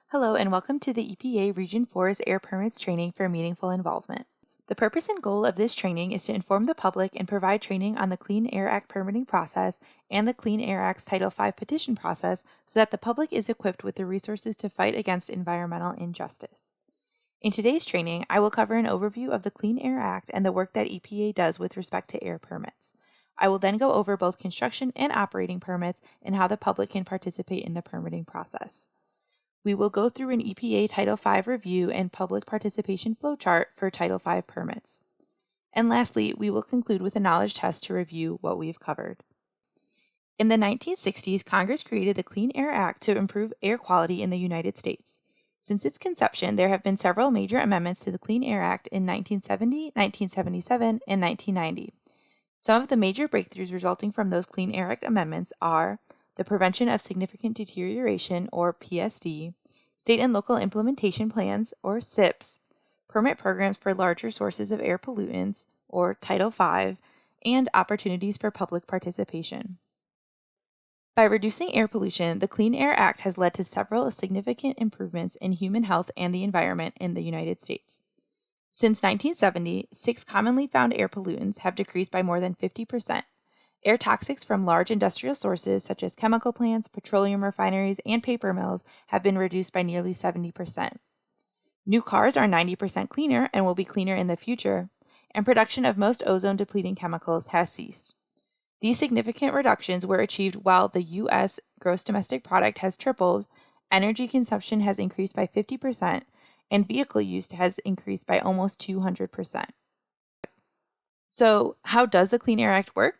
Hello and welcome to the EPA Region 4's Air Permits Training for Meaningful Involvement. The purpose and goal of this training is to inform the public and provide training on the Clean Air Act permitting process and the Clean Air Act's Title V petition process so that the public is equipped with the resources to fight against environmental injustice. In today's training, I will cover an overview of the Clean Air Act and the work that EPA does with respect to air permits. I will then go over both construction and operating permits and how the public can participate in the permitting process. We will go through an EPA Title V review and public participation flowchart for Title V permits. And lastly, we will conclude with a knowledge test to review what we've covered. In the 1960s, Congress created the Clean Air Act to improve air quality in the United States. Since its conception, there have been several major amendments to the Clean Air Act in 1970, 1977, and 1990. Some of the major breakthroughs resulting from those Clean Air Act amendments are the Prevention of Significant Deterioration, or PSD, State and Local Implementation Plans, or SIPs, permit programs for larger sources of air pollutants, or Title V, and opportunities for public participation. By reducing air pollution, the Clean Air Act has led to several significant improvements in human health and the environment in the United States. Since 1970, 6 commonly found air pollutants have decreased by more than 50%. Air toxics from large industrial sources such as chemical plants, petroleum refineries, and paper mills have been reduced by nearly 70%. New cars are 90% cleaner and will be cleaner in the future, and production of most ozone-depleting chemicals has ceased. These significant reductions were achieved while the U.S. gross domestic product has tripled, energy consumption has increased by 50%, and vehicle use has increased by almost 200%. So, how does the Clean Air Act work?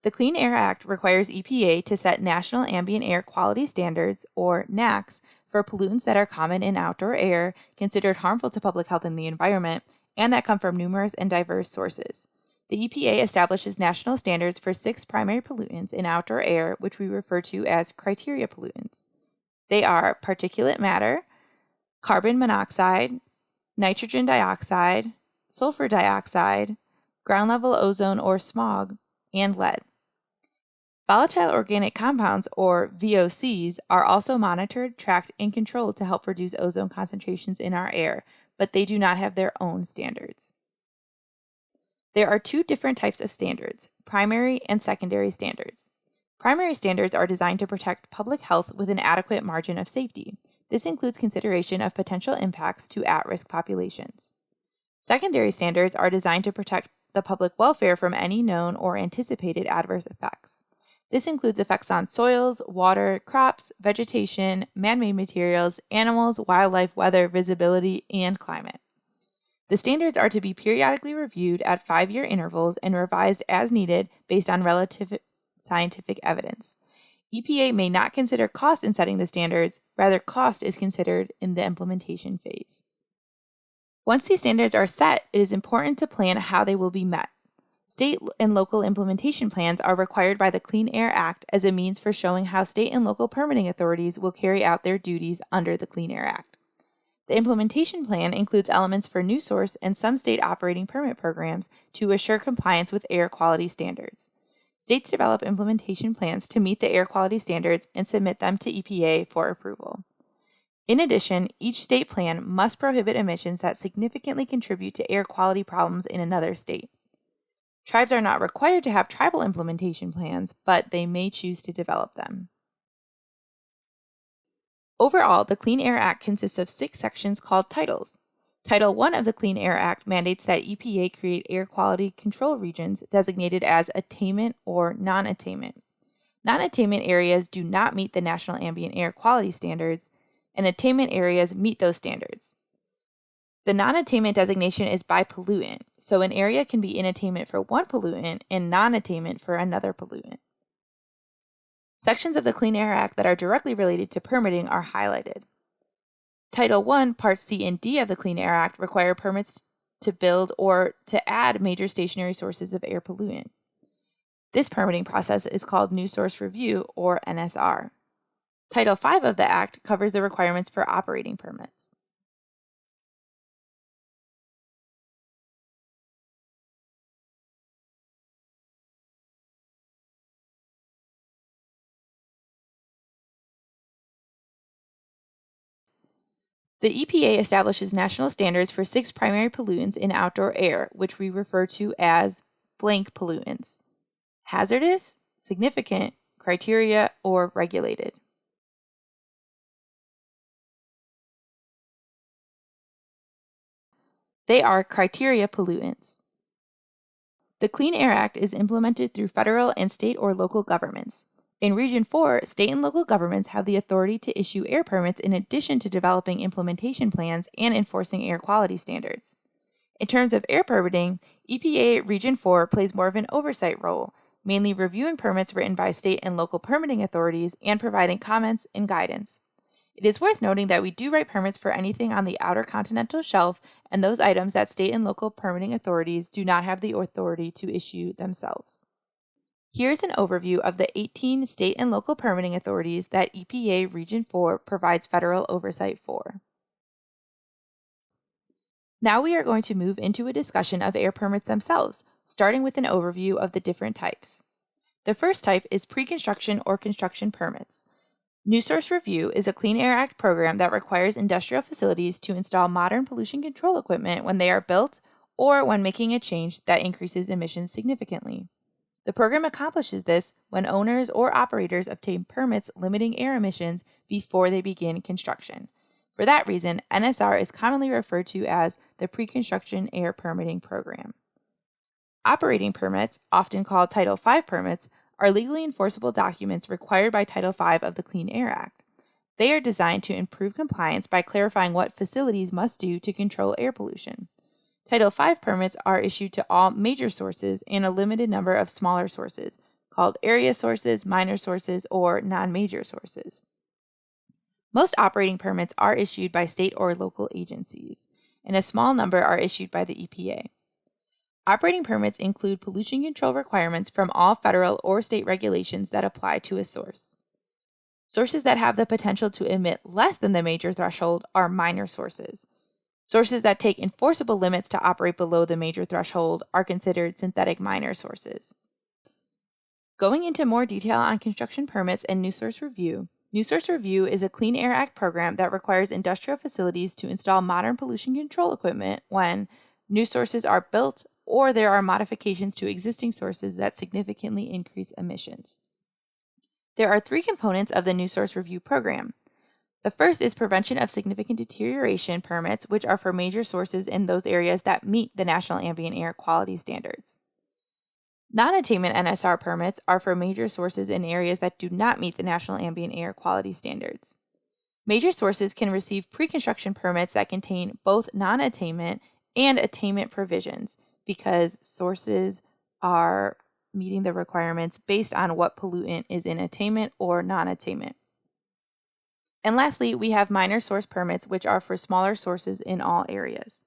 The Clean Air Act requires EPA to set National Ambient Air Quality Standards, or NAAQS, for pollutants that are common in outdoor air, considered harmful to public health and the environment, and that come from numerous and diverse sources. The EPA establishes national standards for 6 primary pollutants in outdoor air, which we refer to as criteria pollutants. They are particulate matter, carbon monoxide, nitrogen dioxide, sulfur dioxide, ground level ozone or smog, and lead. Volatile organic compounds, or VOCs, are also monitored, tracked, and controlled to help reduce ozone concentrations in our air, but they do not have their own standards. There are 2 different types of standards, primary and secondary standards. Primary standards are designed to protect public health with an adequate margin of safety. This includes consideration of potential impacts to at-risk populations. Secondary standards are designed to protect the public welfare from any known or anticipated adverse effects. This includes effects on soils, water, crops, vegetation, man-made materials, animals, wildlife, weather, visibility, and climate. The standards are to be periodically reviewed at 5-year intervals and revised as needed based on relative scientific evidence. EPA may not consider cost in setting the standards, rather cost is considered in the implementation phase. Once these standards are set, it is important to plan how they will be met. State and local implementation plans are required by the Clean Air Act as a means for showing how state and local permitting authorities will carry out their duties under the Clean Air Act. The implementation plan includes elements for new source and some state operating permit programs to assure compliance with air quality standards. States develop implementation plans to meet the air quality standards and submit them to EPA for approval. In addition, each state plan must prohibit emissions that significantly contribute to air quality problems in another state. Tribes are not required to have tribal implementation plans, but they may choose to develop them. Overall, the Clean Air Act consists of 6 sections called titles. Title I of the Clean Air Act mandates that EPA create air quality control regions designated as attainment or non-attainment. Non-attainment areas do not meet the National Ambient Air Quality Standards, and attainment areas meet those standards. The non-attainment designation is by pollutant, so an area can be in attainment for one pollutant and non-attainment for another pollutant. Sections of the Clean Air Act that are directly related to permitting are highlighted. Title I, Parts C and D of the Clean Air Act require permits to build or to add major stationary sources of air pollutant. This permitting process is called New Source Review, or NSR. Title V of the Act covers the requirements for operating permits. The EPA establishes national standards for 6 primary pollutants in outdoor air, which we refer to as blank pollutants: hazardous, significant, criteria, or regulated. They are criteria pollutants. The Clean Air Act is implemented through federal and state or local governments. In Region 4, state and local governments have the authority to issue air permits in addition to developing implementation plans and enforcing air quality standards. In terms of air permitting, EPA Region 4 plays more of an oversight role, mainly reviewing permits written by state and local permitting authorities and providing comments and guidance. It is worth noting that we do write permits for anything on the outer continental shelf and those items that state and local permitting authorities do not have the authority to issue themselves. Here's an overview of the 18 state and local permitting authorities that EPA Region 4 provides federal oversight for. Now we are going to move into a discussion of air permits themselves, starting with an overview of the different types. The first type is pre-construction or construction permits. New Source Review is a Clean Air Act program that requires industrial facilities to install modern pollution control equipment when they are built or when making a change that increases emissions significantly. The program accomplishes this when owners or operators obtain permits limiting air emissions before they begin construction. For that reason, NSR is commonly referred to as the Pre-Construction Air Permitting Program. Operating permits, often called Title V permits, are legally enforceable documents required by Title V of the Clean Air Act. They are designed to improve compliance by clarifying what facilities must do to control air pollution. Title V permits are issued to all major sources and a limited number of smaller sources, called area sources, minor sources, or non-major sources. Most operating permits are issued by state or local agencies, and a small number are issued by the EPA. Operating permits include pollution control requirements from all federal or state regulations that apply to a source. Sources that have the potential to emit less than the major threshold are minor sources. Sources that take enforceable limits to operate below the major threshold are considered synthetic minor sources. Going into more detail on construction permits and New Source Review, New Source Review is a Clean Air Act program that requires industrial facilities to install modern pollution control equipment when new sources are built or there are modifications to existing sources that significantly increase emissions. There are 3 components of the New Source Review program. The first is prevention of significant deterioration permits, which are for major sources in those areas that meet the National Ambient Air Quality Standards. Non-attainment NSR permits are for major sources in areas that do not meet the National Ambient Air Quality Standards. Major sources can receive pre-construction permits that contain both non-attainment and attainment provisions, because sources are meeting the requirements based on what pollutant is in attainment or non-attainment. And lastly, we have minor source permits, which are for smaller sources in all areas.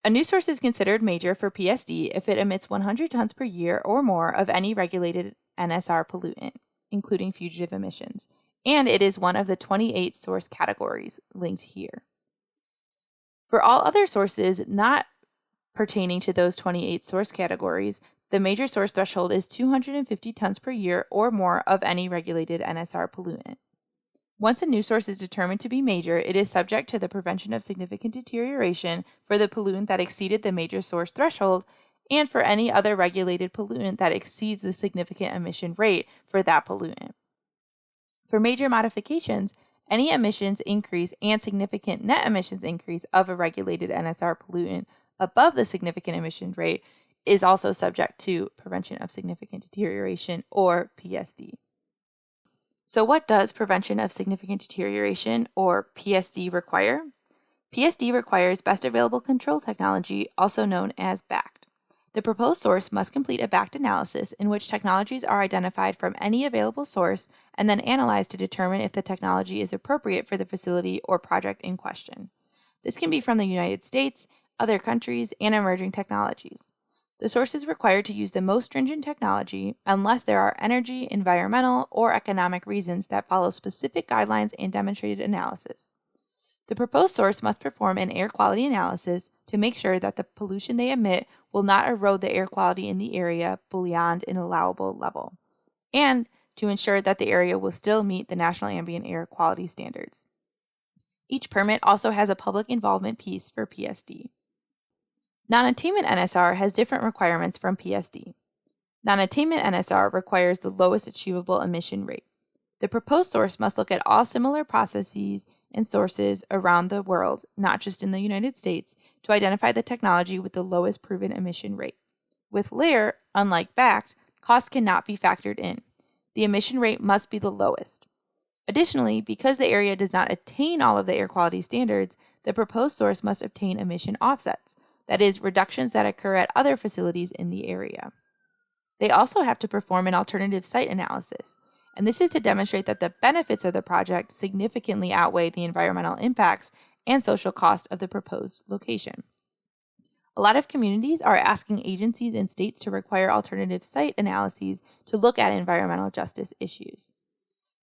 A new source is considered major for PSD if it emits 100 tons per year or more of any regulated NSR pollutant, including fugitive emissions, and it is one of the 28 source categories linked here. For all other sources not pertaining to those 28 source categories, the major source threshold is 250 tons per year or more of any regulated NSR pollutant. Once a new source is determined to be major, it is subject to the prevention of significant deterioration for the pollutant that exceeded the major source threshold and for any other regulated pollutant that exceeds the significant emission rate for that pollutant. For major modifications, any emissions increase and significant net emissions increase of a regulated NSR pollutant above the significant emission rate is also subject to prevention of significant deterioration, or PSD. So what does prevention of significant deterioration, or PSD, require? PSD requires best available control technology, also known as BACT. The proposed source must complete a BACT analysis in which technologies are identified from any available source and then analyzed to determine if the technology is appropriate for the facility or project in question. This can be from the United States, other countries, and emerging technologies. The source is required to use the most stringent technology unless there are energy, environmental, or economic reasons that follow specific guidelines and demonstrated analysis. The proposed source must perform an air quality analysis to make sure that the pollution they emit will not erode the air quality in the area beyond an allowable level, and to ensure that the area will still meet the National Ambient Air Quality Standards. Each permit also has a public involvement piece for PSD. Non-attainment NSR has different requirements from PSD. Non-attainment NSR requires the lowest achievable emission rate. The proposed source must look at all similar processes and sources around the world, not just in the United States, to identify the technology with the lowest proven emission rate. With LAIR, unlike BACT, cost cannot be factored in. The emission rate must be the lowest. Additionally, because the area does not attain all of the air quality standards, the proposed source must obtain emission offsets, that is, reductions that occur at other facilities in the area. They also have to perform an alternative site analysis, and this is to demonstrate that the benefits of the project significantly outweigh the environmental impacts and social cost of the proposed location. A lot of communities are asking agencies and states to require alternative site analyses to look at environmental justice issues.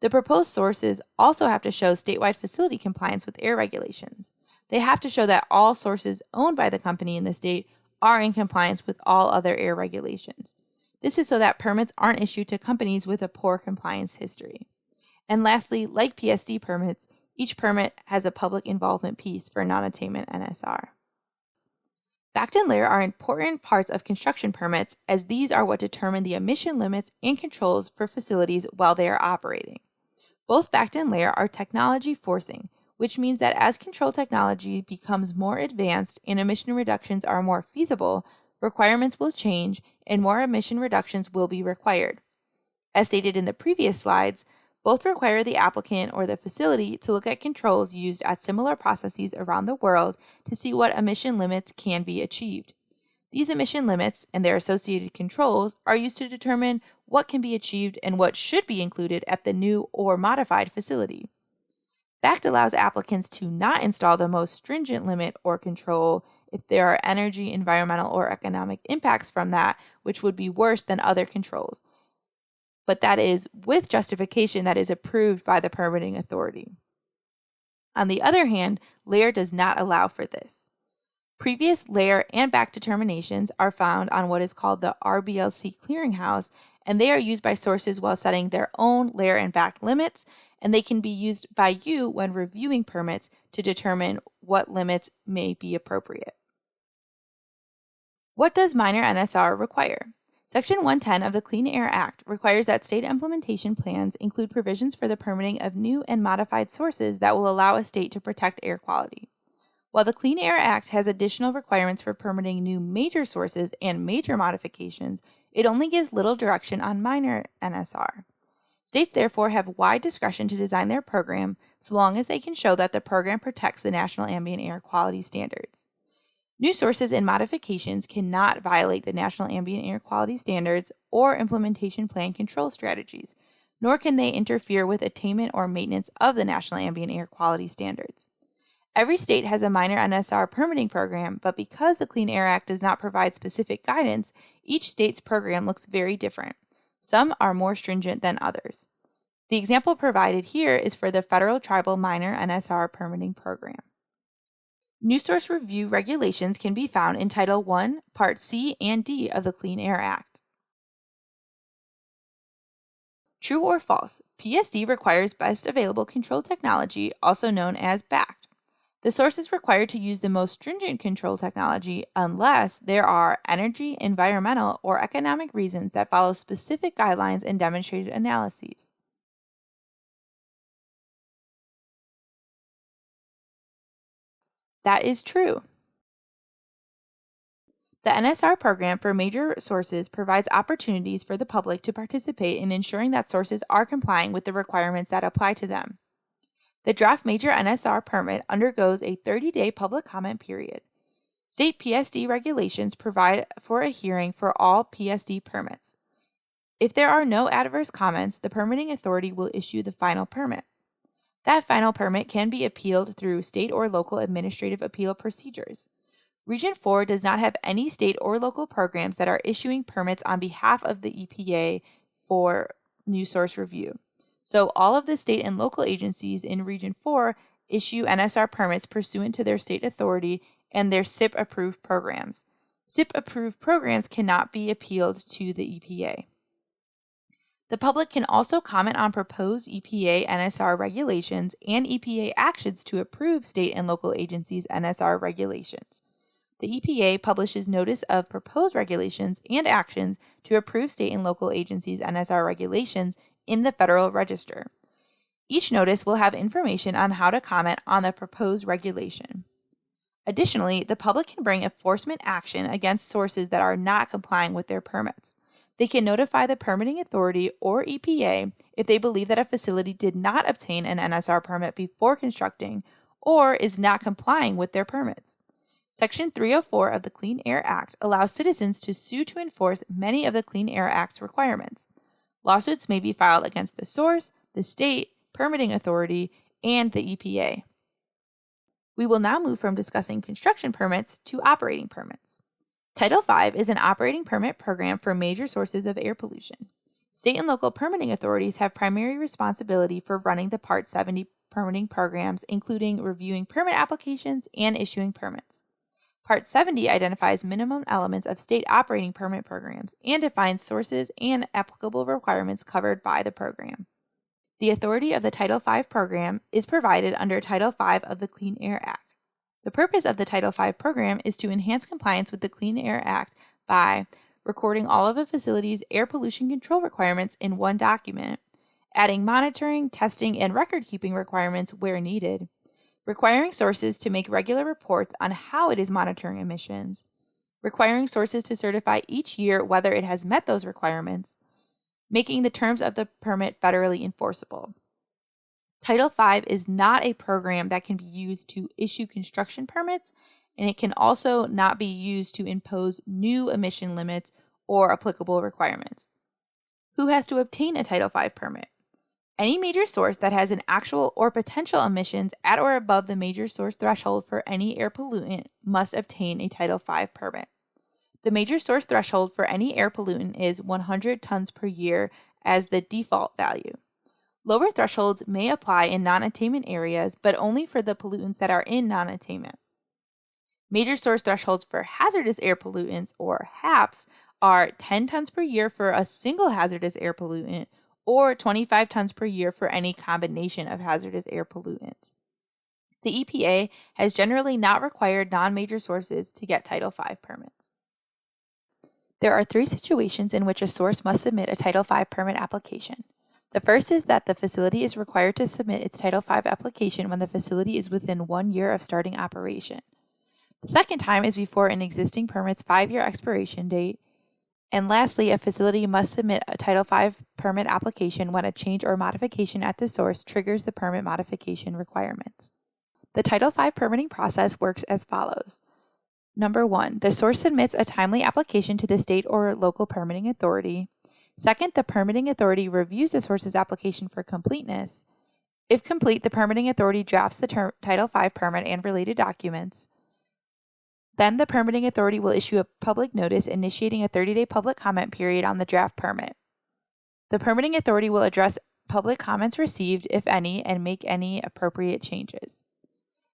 The proposed sources also have to show statewide facility compliance with air regulations. They have to show that all sources owned by the company in the state are in compliance with all other air regulations. This is so that permits aren't issued to companies with a poor compliance history. And lastly, like PSD permits, each permit has a public involvement piece for non-attainment NSR. BACT and LAIR are important parts of construction permits, as these are what determine the emission limits and controls for facilities while they are operating. Both BACT and LAIR are technology forcing, which means that as control technology becomes more advanced and emission reductions are more feasible, requirements will change and more emission reductions will be required. As stated in the previous slides, both require the applicant or the facility to look at controls used at similar processes around the world to see what emission limits can be achieved. These emission limits and their associated controls are used to determine what can be achieved and what should be included at the new or modified facility. BACT allows applicants to not install the most stringent limit or control if there are energy, environmental, or economic impacts from that, which would be worse than other controls. But that is with justification that is approved by the permitting authority. On the other hand, LAIR does not allow for this. Previous LAIR and BACT determinations are found on what is called the RBLC clearinghouse, and they are used by sources while setting their own LAIR and BACT limits, and they can be used by you when reviewing permits to determine what limits may be appropriate. What does minor NSR require? Section 110 of the Clean Air Act requires that state implementation plans include provisions for the permitting of new and modified sources that will allow a state to protect air quality. While the Clean Air Act has additional requirements for permitting new major sources and major modifications, it only gives little direction on minor NSR. States therefore have wide discretion to design their program so long as they can show that the program protects the national ambient air quality standards. New sources and modifications cannot violate the national ambient air quality standards or implementation plan control strategies, nor can they interfere with attainment or maintenance of the national ambient air quality standards. Every state has a minor NSR permitting program, but because the Clean Air Act does not provide specific guidance, each state's program looks very different. Some are more stringent than others. The example provided here is for the Federal Tribal Minor NSR Permitting Program. New source review regulations can be found in Title I, Part C and D of the Clean Air Act. True or false, PSD requires best available control technology, also known as BACT. The source is required to use the most stringent control technology unless there are energy, environmental, or economic reasons that follow specific guidelines and demonstrated analyses. That is true. The NSR program for major sources provides opportunities for the public to participate in ensuring that sources are complying with the requirements that apply to them. The draft major NSR permit undergoes a 30-day public comment period. State PSD regulations provide for a hearing for all PSD permits. If there are no adverse comments, the permitting authority will issue the final permit. That final permit can be appealed through state or local administrative appeal procedures. Region 4 does not have any state or local programs that are issuing permits on behalf of the EPA for new source review. So all of the state and local agencies in Region 4 issue NSR permits pursuant to their state authority and their SIP-approved programs. SIP-approved programs cannot be appealed to the EPA. The public can also comment on proposed EPA NSR regulations and EPA actions to approve state and local agencies' NSR regulations. The EPA publishes notice of proposed regulations and actions to approve state and local agencies' NSR regulations in the Federal Register. Each notice will have information on how to comment on the proposed regulation. Additionally, the public can bring enforcement action against sources that are not complying with their permits. They can notify the permitting authority or EPA if they believe that a facility did not obtain an NSR permit before constructing or is not complying with their permits. Section 304 of the Clean Air Act allows citizens to sue to enforce many of the Clean Air Act's requirements. Lawsuits may be filed against the source, the state, permitting authority, and the EPA. We will now move from discussing construction permits to operating permits. Title V is an operating permit program for major sources of air pollution. State and local permitting authorities have primary responsibility for running the Part 70 permitting programs, including reviewing permit applications and issuing permits. Part 70 identifies minimum elements of state operating permit programs and defines sources and applicable requirements covered by the program. The authority of the Title V program is provided under Title V of the Clean Air Act. The purpose of the Title V program is to enhance compliance with the Clean Air Act by recording all of a facility's air pollution control requirements in one document, adding monitoring, testing, and record-keeping requirements where needed, requiring sources to make regular reports on how it is monitoring emissions, requiring sources to certify each year whether it has met those requirements, making the terms of the permit federally enforceable. Title V is not a program that can be used to issue construction permits, and it can also not be used to impose new emission limits or applicable requirements. Who has to obtain a Title V permit? Any major source that has an actual or potential emissions at or above the major source threshold for any air pollutant must obtain a Title V permit. The major source threshold for any air pollutant is 100 tons per year as the default value. Lower thresholds may apply in non-attainment areas, but only for the pollutants that are in non-attainment. Major source thresholds for hazardous air pollutants, or HAPs, are 10 tons per year for a single hazardous air pollutant, or 25 tons per year for any combination of hazardous air pollutants. The EPA has generally not required non-major sources to get Title V permits. There are 3 situations in which a source must submit a Title V permit application. The first is that the facility is required to submit its Title V application when the facility is within 1 year of starting operation. The second time is before an existing permit's 5-year expiration date. And lastly, a facility must submit a Title V permit application when a change or modification at the source triggers the permit modification requirements. The Title V permitting process works as follows. Number 1, the source submits a timely application to the state or local permitting authority. Second, the permitting authority reviews the source's application for completeness. If complete, the permitting authority drafts the Title V permit and related documents. Then the permitting authority will issue a public notice initiating a 30-day public comment period on the draft permit. The permitting authority will address public comments received, if any, and make any appropriate changes.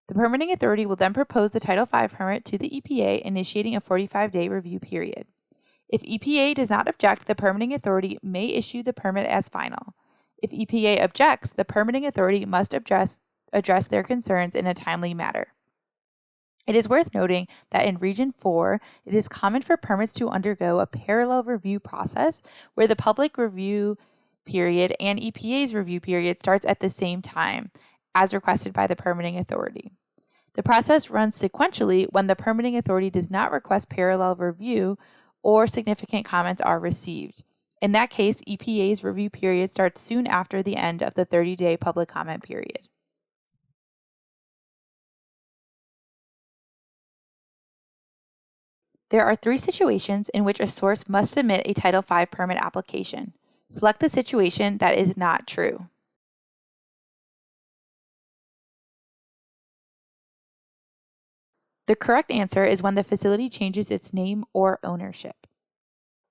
The permitting authority will then propose the Title V permit to the EPA, initiating a 45-day review period. If EPA does not object, the permitting authority may issue the permit as final. If EPA objects, the permitting authority must address their concerns in a timely manner. It is worth noting that in Region 4, it is common for permits to undergo a parallel review process where the public review period and EPA's review period starts at the same time, as requested by the permitting authority. The process runs sequentially when the permitting authority does not request parallel review or significant comments are received. In that case, EPA's review period starts soon after the end of the 30-day public comment period. There are 3 situations in which a source must submit a Title V permit application. Select the situation that is not true. The correct answer is when the facility changes its name or ownership.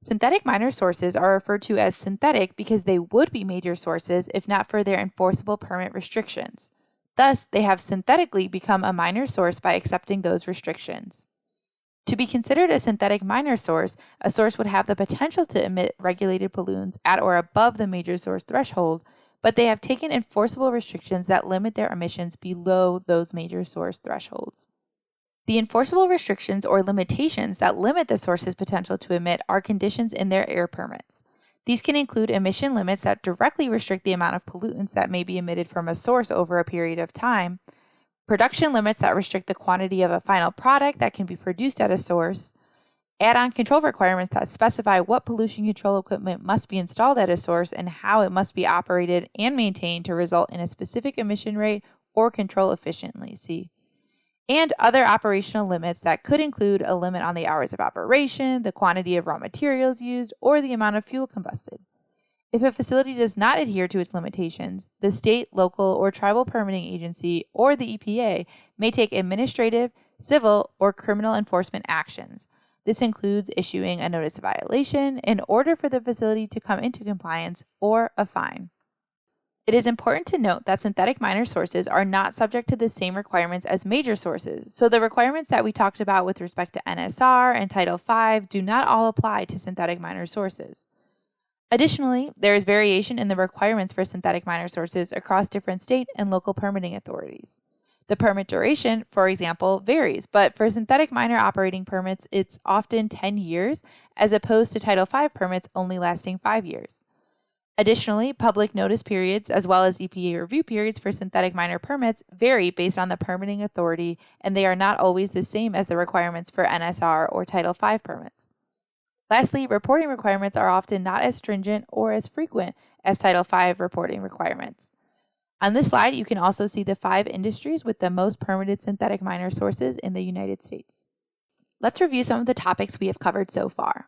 Synthetic minor sources are referred to as synthetic because they would be major sources if not for their enforceable permit restrictions. Thus, they have synthetically become a minor source by accepting those restrictions. To be considered a synthetic minor source, a source would have the potential to emit regulated pollutants at or above the major source threshold, but they have taken enforceable restrictions that limit their emissions below those major source thresholds. The enforceable restrictions or limitations that limit the source's potential to emit are conditions in their air permits. These can include emission limits that directly restrict the amount of pollutants that may be emitted from a source over a period of time, production limits that restrict the quantity of a final product that can be produced at a source, add-on control requirements that specify what pollution control equipment must be installed at a source and how it must be operated and maintained to result in a specific emission rate or control efficiency, and other operational limits that could include a limit on the hours of operation, the quantity of raw materials used, or the amount of fuel combusted. If a facility does not adhere to its limitations, the state, local, or tribal permitting agency, or the EPA, may take administrative, civil, or criminal enforcement actions. This includes issuing a notice of violation in order for the facility to come into compliance, or a fine. It is important to note that synthetic minor sources are not subject to the same requirements as major sources, so the requirements that we talked about with respect to NSR and Title V do not all apply to synthetic minor sources. Additionally, there is variation in the requirements for synthetic minor sources across different state and local permitting authorities. The permit duration, for example, varies, but for synthetic minor operating permits, it's often 10 years, as opposed to Title V permits only lasting 5 years. Additionally, public notice periods, as well as EPA review periods for synthetic minor permits, vary based on the permitting authority, and they are not always the same as the requirements for NSR or Title V permits. Lastly, reporting requirements are often not as stringent or as frequent as Title V reporting requirements. On this slide, you can also see the 5 industries with the most permitted synthetic minor sources in the United States. Let's review some of the topics we have covered so far.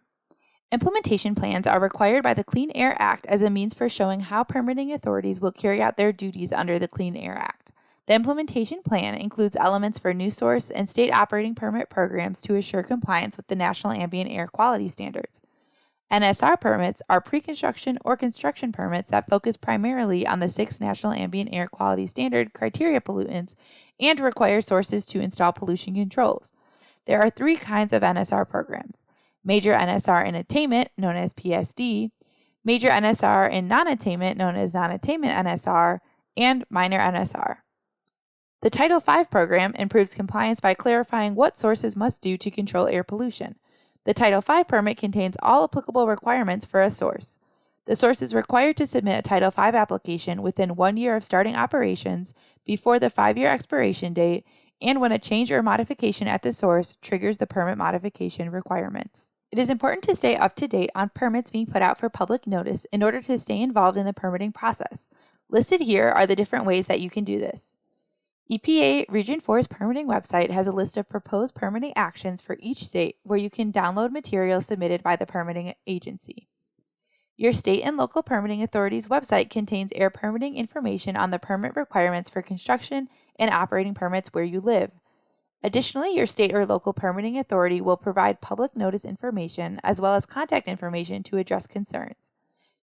Implementation plans are required by the Clean Air Act as a means for showing how permitting authorities will carry out their duties under the Clean Air Act. The implementation plan includes elements for new source and state operating permit programs to assure compliance with the National Ambient Air Quality Standards. NSR permits are pre-construction or construction permits that focus primarily on the 6 National Ambient Air Quality Standard criteria pollutants and require sources to install pollution controls. There are 3 kinds of NSR programs: Major NSR in Attainment, known as PSD, Major NSR in Non-Attainment, known as Non-Attainment NSR, and Minor NSR. The Title V program improves compliance by clarifying what sources must do to control air pollution. The Title V permit contains all applicable requirements for a source. The source is required to submit a Title V application within 1 year of starting operations, before the 5-year expiration date, and when a change or modification at the source triggers the permit modification requirements. It is important to stay up to date on permits being put out for public notice in order to stay involved in the permitting process. Listed here are the different ways that you can do this. EPA Region 4's permitting website has a list of proposed permitting actions for each state where you can download materials submitted by the permitting agency. Your state and local permitting authority's website contains air permitting information on the permit requirements for construction and operating permits where you live. Additionally, your state or local permitting authority will provide public notice information as well as contact information to address concerns.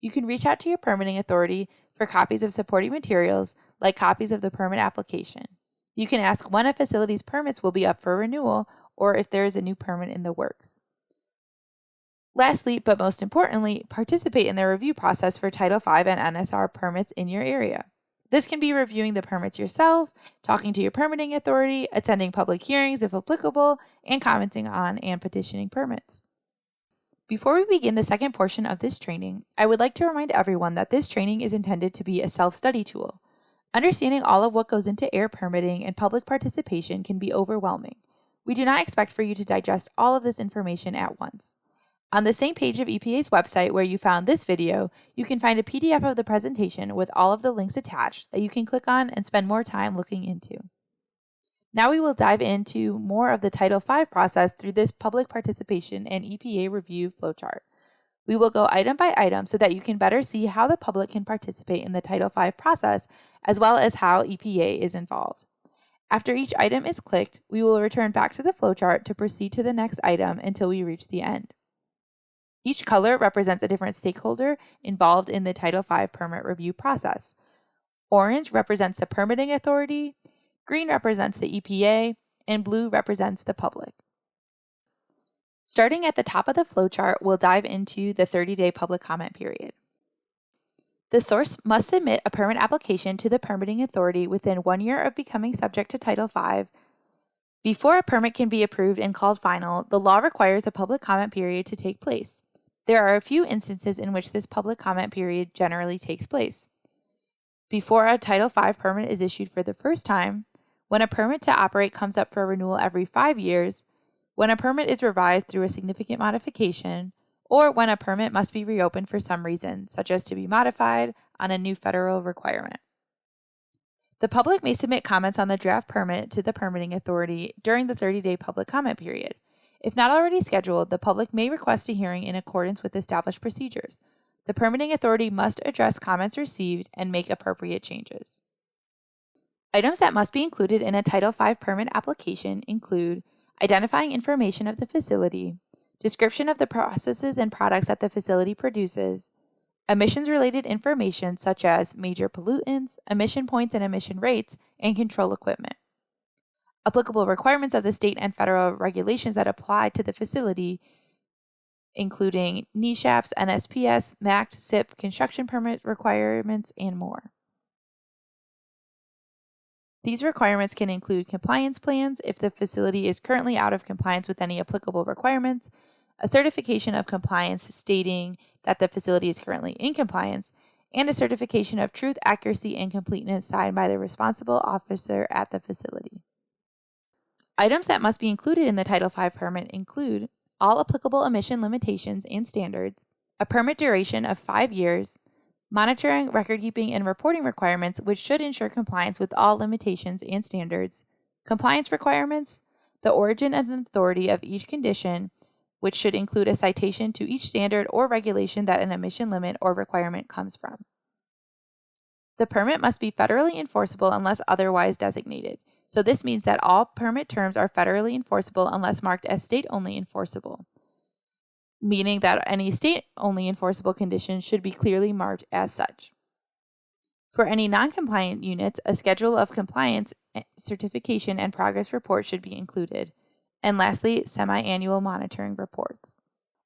You can reach out to your permitting authority for copies of supporting materials, like copies of the permit application. You can ask when a facility's permits will be up for renewal or if there is a new permit in the works. Lastly, but most importantly, participate in the review process for Title V and NSR permits in your area. This can be reviewing the permits yourself, talking to your permitting authority, attending public hearings if applicable, and commenting on and petitioning permits. Before we begin the second portion of this training, I would like to remind everyone that this training is intended to be a self-study tool. Understanding all of what goes into air permitting and public participation can be overwhelming. We do not expect for you to digest all of this information at once. On the same page of EPA's website where you found this video, you can find a PDF of the presentation with all of the links attached that you can click on and spend more time looking into. Now we will dive into more of the Title V process through this public participation and EPA review flowchart. We will go item by item so that you can better see how the public can participate in the Title V process, as well as how EPA is involved. After each item is clicked, we will return back to the flowchart to proceed to the next item until we reach the end. Each color represents a different stakeholder involved in the Title V permit review process. Orange represents the permitting authority, green represents the EPA, and blue represents the public. Starting at the top of the flowchart, we'll dive into the 30-day public comment period. The source must submit a permit application to the permitting authority within 1 year of becoming subject to Title V. Before a permit can be approved and called final, the law requires a public comment period to take place. There are a few instances in which this public comment period generally takes place. Before a Title V permit is issued for the first time, when a permit to operate comes up for renewal every 5 years, when a permit is revised through a significant modification, or when a permit must be reopened for some reason, such as to be modified on a new federal requirement. The public may submit comments on the draft permit to the permitting authority during the 30-day public comment period. If not already scheduled, the public may request a hearing in accordance with established procedures. The permitting authority must address comments received and make appropriate changes. Items that must be included in a Title V permit application include identifying information of the facility, description of the processes and products that the facility produces, emissions-related information such as major pollutants, emission points and emission rates, and control equipment. Applicable requirements of the state and federal regulations that apply to the facility, including NESHAPs, NSPS, MACT, SIP, construction permit requirements, and more. These requirements can include compliance plans if the facility is currently out of compliance with any applicable requirements, a certification of compliance stating that the facility is currently in compliance, and a certification of truth, accuracy, and completeness signed by the responsible officer at the facility. Items that must be included in the Title V permit include all applicable emission limitations and standards, a permit duration of 5 years, monitoring, record-keeping, and reporting requirements which should ensure compliance with all limitations and standards, compliance requirements, the origin and authority of each condition, which should include a citation to each standard or regulation that an emission limit or requirement comes from. The permit must be federally enforceable unless otherwise designated. So this means that all permit terms are federally enforceable unless marked as state-only enforceable, meaning that any state-only enforceable condition should be clearly marked as such. For any non-compliant units, a schedule of compliance, certification, and progress report should be included. And lastly, semi-annual monitoring reports.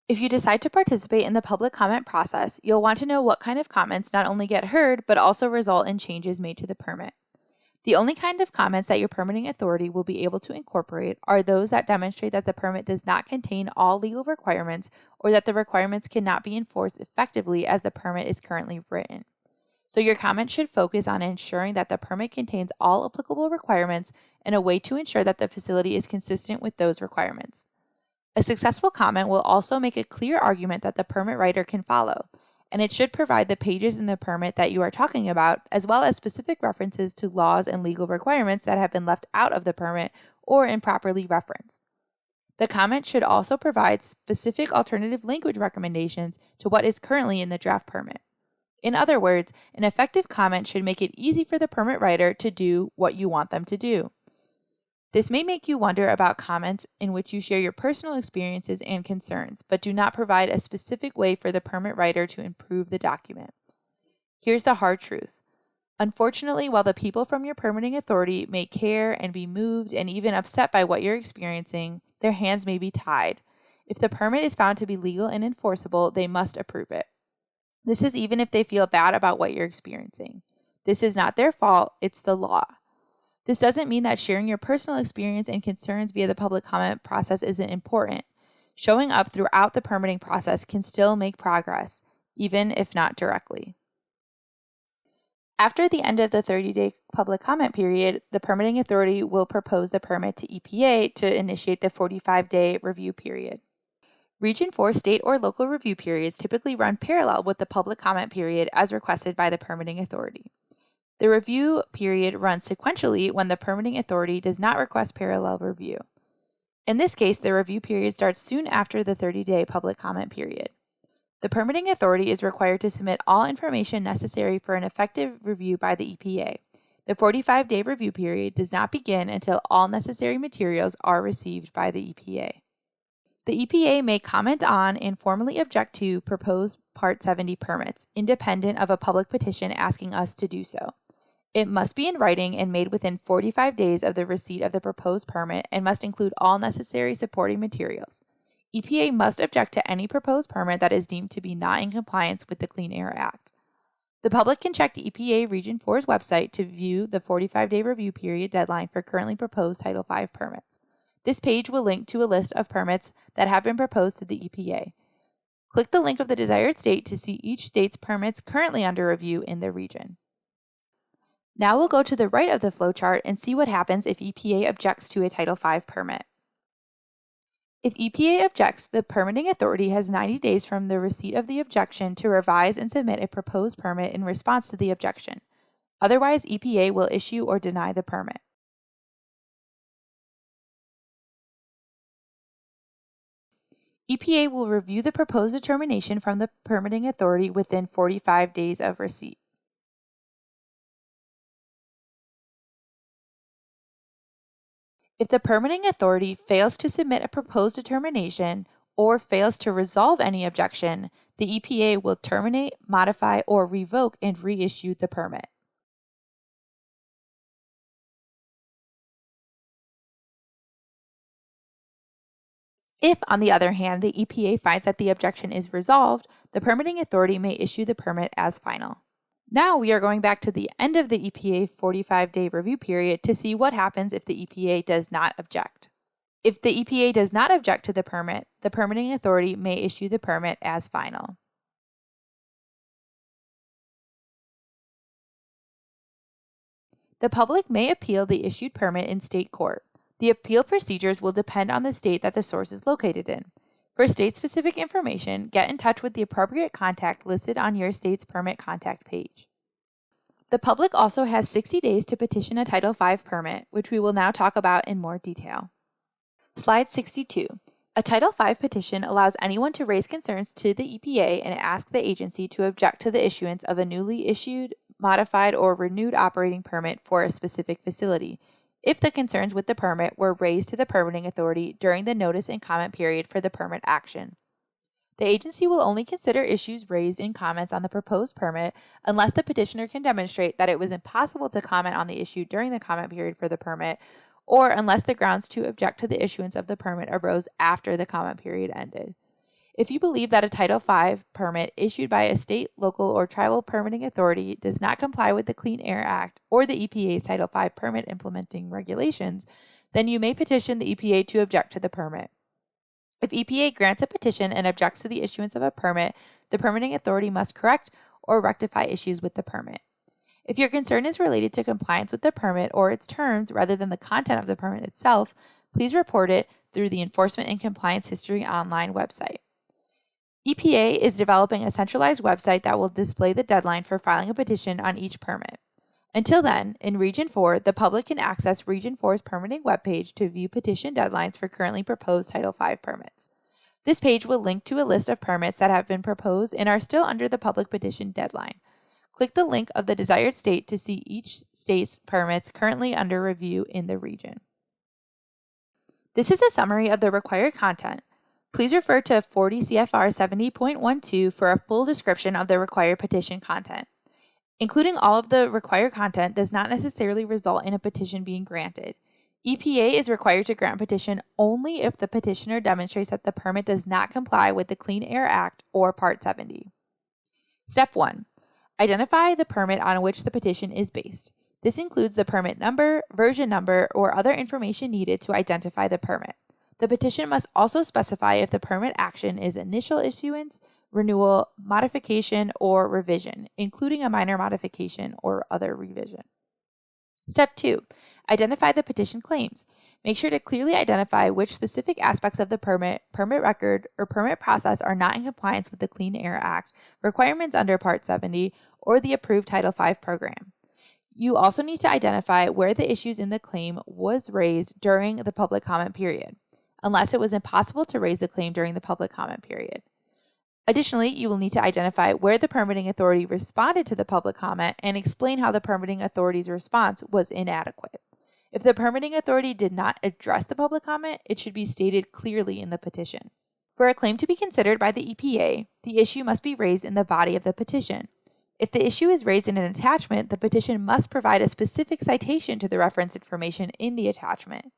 If you decide to participate in the public comment process, you'll want to know what kind of comments not only get heard, but also result in changes made to the permit. The only kind of comments that your permitting authority will be able to incorporate are those that demonstrate that the permit does not contain all legal requirements or that the requirements cannot be enforced effectively as the permit is currently written. So your comment should focus on ensuring that the permit contains all applicable requirements in a way to ensure that the facility is consistent with those requirements. A successful comment will also make a clear argument that the permit writer can follow, and it should provide the pages in the permit that you are talking about, as well as specific references to laws and legal requirements that have been left out of the permit or improperly referenced. The comment should also provide specific alternative language recommendations to what is currently in the draft permit. In other words, an effective comment should make it easy for the permit writer to do what you want them to do. This may make you wonder about comments in which you share your personal experiences and concerns, but do not provide a specific way for the permit writer to improve the document. Here's the hard truth. Unfortunately, while the people from your permitting authority may care and be moved and even upset by what you're experiencing, their hands may be tied. If the permit is found to be legal and enforceable, they must approve it. This is even if they feel bad about what you're experiencing. This is not their fault, it's the law. This doesn't mean that sharing your personal experience and concerns via the public comment process isn't important. Showing up throughout the permitting process can still make progress, even if not directly. After the end of the 30-day public comment period, the permitting authority will propose the permit to EPA to initiate the 45-day review period. Region 4 state or local review periods typically run parallel with the public comment period as requested by the permitting authority. The review period runs sequentially when the permitting authority does not request parallel review. In this case, the review period starts soon after the 30-day public comment period. The permitting authority is required to submit all information necessary for an effective review by the EPA. The 45-day review period does not begin until all necessary materials are received by the EPA. The EPA may comment on and formally object to proposed Part 70 permits, independent of a public petition asking us to do so. It must be in writing and made within 45 days of the receipt of the proposed permit and must include all necessary supporting materials. EPA must object to any proposed permit that is deemed to be not in compliance with the Clean Air Act. The public can check the EPA Region 4's website to view the 45-day review period deadline for currently proposed Title V permits. This page will link to a list of permits that have been proposed to the EPA. Click the link of the desired state to see each state's permits currently under review in the region. Now we'll go to the right of the flowchart and see what happens if EPA objects to a Title V permit. If EPA objects, the permitting authority has 90 days from the receipt of the objection to revise and submit a proposed permit in response to the objection. Otherwise, EPA will issue or deny the permit. EPA will review the proposed determination from the permitting authority within 45 days of receipt. If the permitting authority fails to submit a proposed determination or fails to resolve any objection, the EPA will terminate, modify, or revoke and reissue the permit. If, on the other hand, the EPA finds that the objection is resolved, the permitting authority may issue the permit as final. Now we are going back to the end of the EPA 45-day review period to see what happens if the EPA does not object. If the EPA does not object to the permit, the permitting authority may issue the permit as final. The public may appeal the issued permit in state court. The appeal procedures will depend on the state that the source is located in. For state-specific information, get in touch with the appropriate contact listed on your state's permit contact page. The public also has 60 days to petition a Title V permit, which we will now talk about in more detail. Slide 62. A Title V petition allows anyone to raise concerns to the EPA and ask the agency to object to the issuance of a newly issued, modified, or renewed operating permit for a specific facility, if the concerns with the permit were raised to the permitting authority during the notice and comment period for the permit action. The agency will only consider issues raised in comments on the proposed permit unless the petitioner can demonstrate that it was impossible to comment on the issue during the comment period for the permit, or unless the grounds to object to the issuance of the permit arose after the comment period ended. If you believe that a Title V permit issued by a state, local, or tribal permitting authority does not comply with the Clean Air Act or the EPA's Title V permit implementing regulations, then you may petition the EPA to object to the permit. If EPA grants a petition and objects to the issuance of a permit, the permitting authority must correct or rectify issues with the permit. If your concern is related to compliance with the permit or its terms rather than the content of the permit itself, please report it through the Enforcement and Compliance History Online website. EPA is developing a centralized website that will display the deadline for filing a petition on each permit. Until then, in Region 4, the public can access Region 4's permitting webpage to view petition deadlines for currently proposed Title V permits. This page will link to a list of permits that have been proposed and are still under the public petition deadline. Click the link of the desired state to see each state's permits currently under review in the region. This is a summary of the required content. Please refer to 40 CFR 70.12 for a full description of the required petition content. Including all of the required content does not necessarily result in a petition being granted. EPA is required to grant a petition only if the petitioner demonstrates that the permit does not comply with the Clean Air Act or Part 70. Step 1. Identify the permit on which the petition is based. This includes the permit number, version number, or other information needed to identify the permit. The petition must also specify if the permit action is initial issuance, renewal, modification, or revision, including a minor modification or other revision. Step 2. Identify the petition claims. Make sure to clearly identify which specific aspects of the permit record, or permit process are not in compliance with the Clean Air Act, requirements under Part 70, or the approved Title V program. You also need to identify where the issues in the claim was raised during the public comment period, unless it was impossible to raise the claim during the public comment period. Additionally, you will need to identify where the permitting authority responded to the public comment and explain how the permitting authority's response was inadequate. If the permitting authority did not address the public comment, it should be stated clearly in the petition. For a claim to be considered by the EPA, the issue must be raised in the body of the petition. If the issue is raised in an attachment, the petition must provide a specific citation to the reference information in the attachment.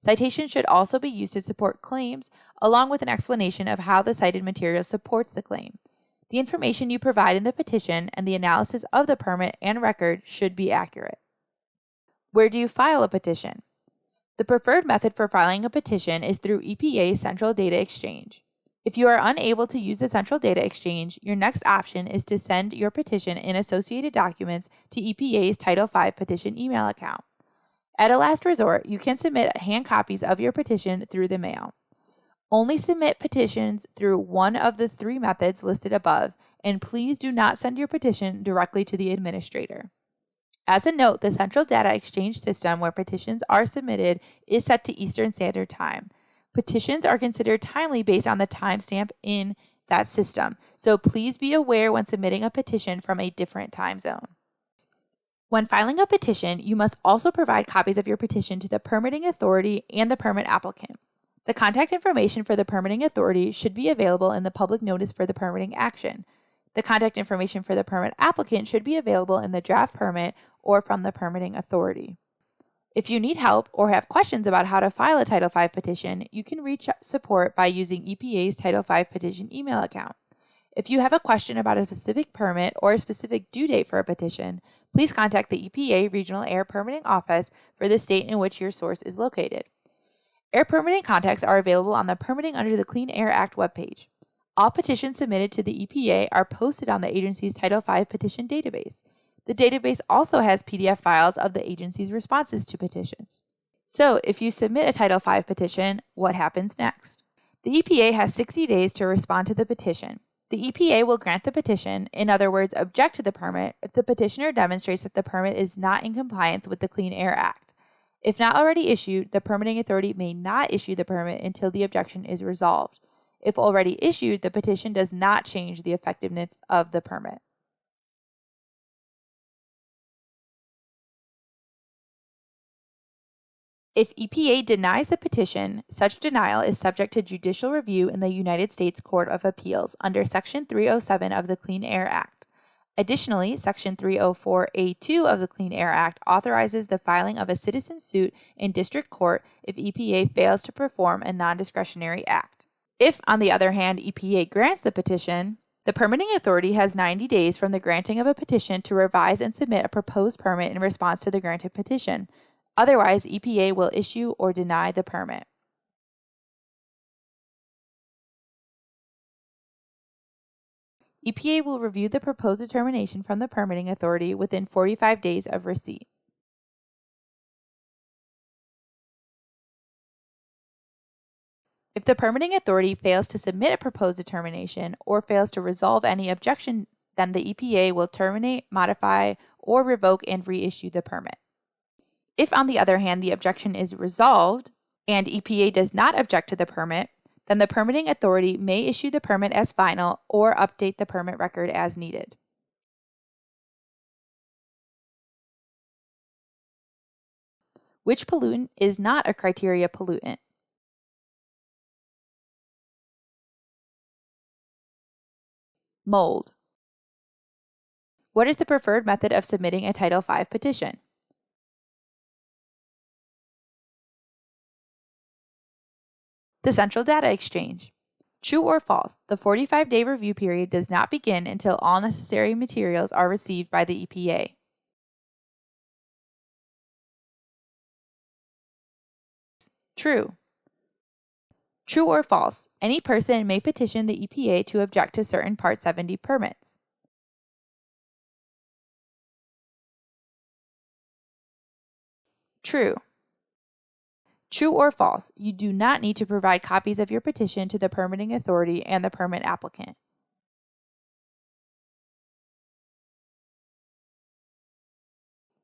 Citations should also be used to support claims, along with an explanation of how the cited material supports the claim. The information you provide in the petition and the analysis of the permit and record should be accurate. Where do you file a petition? The preferred method for filing a petition is through EPA's Central Data Exchange. If you are unable to use the Central Data Exchange, your next option is to send your petition and associated documents to EPA's Title V petition email account. At a last resort, you can submit hand copies of your petition through the mail. Only submit petitions through one of the three methods listed above, and please do not send your petition directly to the administrator. As a note, the Central Data Exchange system where petitions are submitted is set to Eastern Standard Time. Petitions are considered timely based on the timestamp in that system, so please be aware when submitting a petition from a different time zone. When filing a petition, you must also provide copies of your petition to the permitting authority and the permit applicant. The contact information for the permitting authority should be available in the public notice for the permitting action. The contact information for the permit applicant should be available in the draft permit or from the permitting authority. If you need help or have questions about how to file a Title V petition, you can reach support by using EPA's Title V petition email account. If you have a question about a specific permit or a specific due date for a petition, please contact the EPA Regional Air Permitting Office for the state in which your source is located. Air permitting contacts are available on the Permitting Under the Clean Air Act webpage. All petitions submitted to the EPA are posted on the agency's Title V petition database. The database also has PDF files of the agency's responses to petitions. So, if you submit a Title V petition, what happens next? The EPA has 60 days to respond to the petition. The EPA will grant the petition, in other words, object to the permit, if the petitioner demonstrates that the permit is not in compliance with the Clean Air Act. If not already issued, the permitting authority may not issue the permit until the objection is resolved. If already issued, the petition does not change the effectiveness of the permit. If EPA denies the petition, such denial is subject to judicial review in the United States Court of Appeals under Section 307 of the Clean Air Act. Additionally, Section 304A2 of the Clean Air Act authorizes the filing of a citizen suit in district court if EPA fails to perform a non-discretionary act. If, on the other hand, EPA grants the petition, the permitting authority has 90 days from the granting of a petition to revise and submit a proposed permit in response to the granted petition. Otherwise, EPA will issue or deny the permit. EPA will review the proposed determination from the permitting authority within 45 days of receipt. If the permitting authority fails to submit a proposed determination or fails to resolve any objection, then the EPA will terminate, modify, or revoke and reissue the permit. If, on the other hand, the objection is resolved and EPA does not object to the permit, then the permitting authority may issue the permit as final or update the permit record as needed. Which pollutant is not a criteria pollutant? Mold. What is the preferred method of submitting a Title V petition? The Central Data Exchange. True or false, the 45-day review period does not begin until all necessary materials are received by the EPA. True. True or false, any person may petition the EPA to object to certain Part 70 permits. True. True or false, you do not need to provide copies of your petition to the permitting authority and the permit applicant.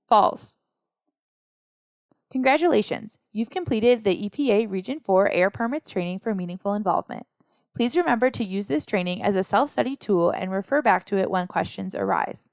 False. Congratulations, you've completed the EPA Region 4 Air Permits Training for Meaningful Involvement. Please remember to use this training as a self-study tool and refer back to it when questions arise.